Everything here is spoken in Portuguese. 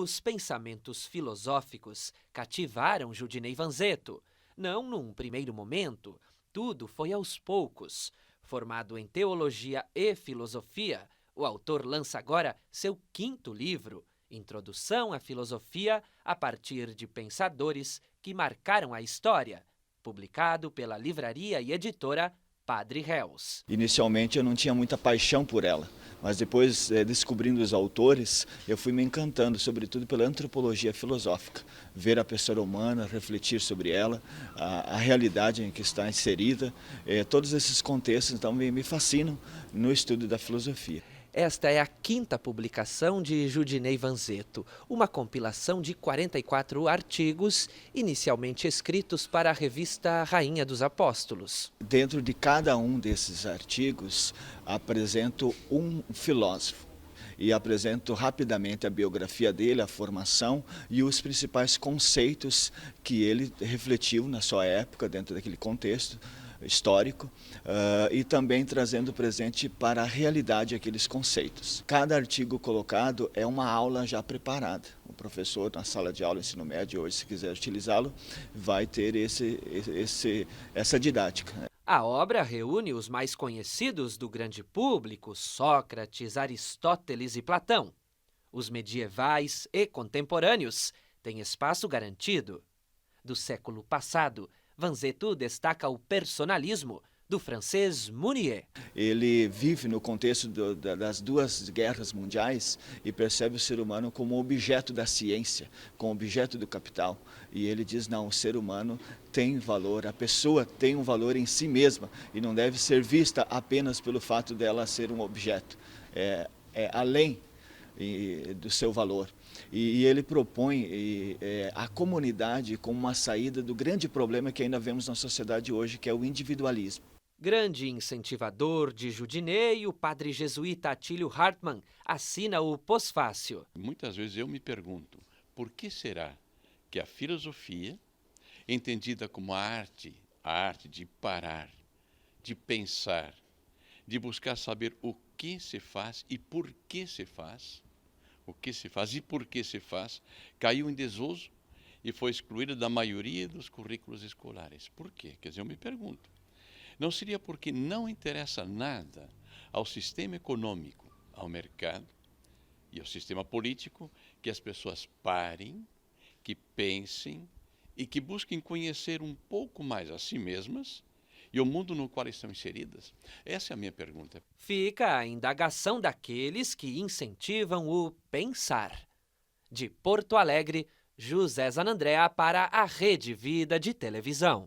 Os pensamentos filosóficos cativaram Judiney Vanzeto. Não num primeiro momento, tudo foi aos poucos. Formado em teologia e filosofia, o autor lança agora seu 5º livro, Introdução à Filosofia a partir de pensadores que marcaram a história, publicado pela livraria e editora Padre Réus. Inicialmente eu não tinha muita paixão por ela, mas depois, descobrindo os autores, eu fui me encantando, sobretudo pela antropologia filosófica. Ver a pessoa humana, refletir sobre ela, a realidade em que está inserida, todos esses contextos então me fascinam no estudo da filosofia. Esta é a 5ª publicação de Judiney Vanzeto, uma compilação de 44 artigos, inicialmente escritos para a revista Rainha dos Apóstolos. Dentro de cada um desses artigos, apresento um filósofo e apresento rapidamente a biografia dele, a formação e os principais conceitos que ele refletiu na sua época, dentro daquele contexto histórico, e também trazendo presente para a realidade aqueles conceitos. Cada artigo colocado é uma aula já preparada. O professor, na sala de aula, ensino médio, hoje, se quiser utilizá-lo, vai ter essa didática. A obra reúne os mais conhecidos do grande público, Sócrates, Aristóteles e Platão. Os medievais e contemporâneos têm espaço garantido. Do século passado, Vanzeto destaca o personalismo do francês Mounier. Ele vive no contexto das 2 guerras mundiais e percebe o ser humano como objeto da ciência, como objeto do capital. E ele diz, não, o ser humano tem valor, a pessoa tem um valor em si mesma e não deve ser vista apenas pelo fato dela ser um objeto. É além do seu valor. E ele propõe a comunidade como uma saída do grande problema que ainda vemos na sociedade hoje, que é o individualismo. Grande incentivador de Judiney, o padre jesuíta Atílio Hartmann assina o pós-fácio. Muitas vezes eu me pergunto, por que será que a filosofia, entendida como a arte de parar, de pensar, de buscar saber o que se faz e por que se faz, caiu em desuso e foi excluída da maioria dos currículos escolares. Por quê? Quer dizer, eu me pergunto, não seria porque não interessa nada ao sistema econômico, ao mercado e ao sistema político que as pessoas parem, que pensem e que busquem conhecer um pouco mais a si mesmas e o mundo no qual estão inseridas? Essa é a minha pergunta. Fica a indagação daqueles que incentivam o pensar. De Porto Alegre, José Zanandrea para a Rede Vida de Televisão.